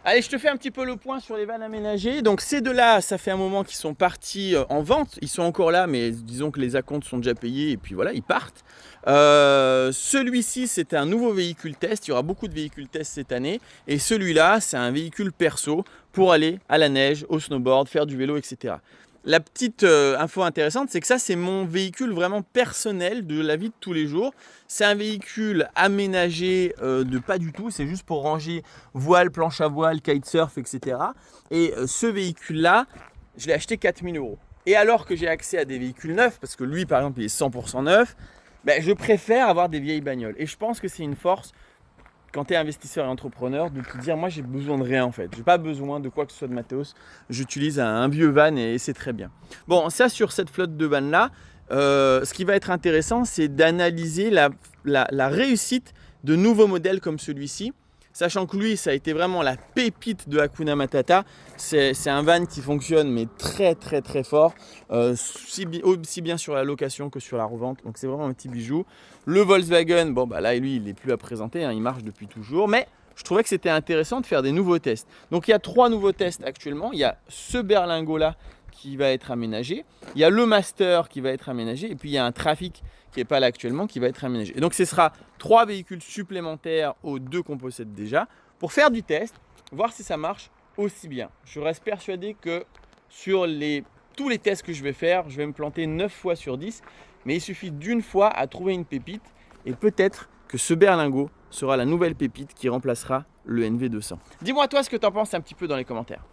Allez, je te fais un petit peu le point sur les vannes aménagées. Donc ces deux-là, ça fait un moment qu'ils sont partis en vente. Ils sont encore là, mais disons que les acomptes sont déjà payés et puis voilà, ils partent. Celui-ci, c'est un nouveau véhicule test. Il y aura beaucoup de véhicules test cette année. Et celui-là, c'est un véhicule perso pour aller à la neige, au snowboard, faire du vélo, etc. La petite info intéressante, c'est que ça, c'est mon véhicule vraiment personnel de la vie de tous les jours. C'est un véhicule aménagé de pas du tout, c'est juste pour ranger voile, planche à voile, kitesurf, etc. Et ce véhicule-là, je l'ai acheté 4 000 euros. Et alors que j'ai accès à des véhicules neufs, parce que lui, par exemple, il est 100% neuf, ben, je préfère avoir des vieilles bagnoles. Et je pense que c'est une force quand tu es investisseur et entrepreneur, de te dire moi j'ai besoin de rien en fait. J'ai pas besoin de quoi que ce soit de matos. J'utilise un vieux van et c'est très bien. Bon, ça sur cette flotte de van là, ce qui va être intéressant, c'est d'analyser la réussite de nouveaux modèles comme celui-ci. Sachant que lui, ça a été vraiment la pépite de Hakuna Matata. C'est un van qui fonctionne mais très très très fort, aussi bien sur la location que sur la revente. Donc c'est vraiment un petit bijou. Le Volkswagen, bon bah là lui il n'est plus à présenter, hein, il marche depuis toujours. Mais je trouvais que c'était intéressant de faire des nouveaux tests. Donc il y a 3 nouveaux tests actuellement. Il y a ce berlingot là qui va être aménagé. Il y a le Master qui va être aménagé. Et puis il y a un Trafic qui n'est pas là actuellement qui va être aménagé. Et donc ce sera 3 véhicules supplémentaires aux 2 qu'on possède déjà pour faire du test, voir si ça marche aussi bien. Je reste persuadé que sur tous les tests que je vais faire, je vais me planter 9 fois sur 10. Mais il suffit d'une fois à trouver une pépite et peut-être que ce berlingot sera la nouvelle pépite qui remplacera le NV200. Dis-moi toi ce que tu en penses un petit peu dans les commentaires.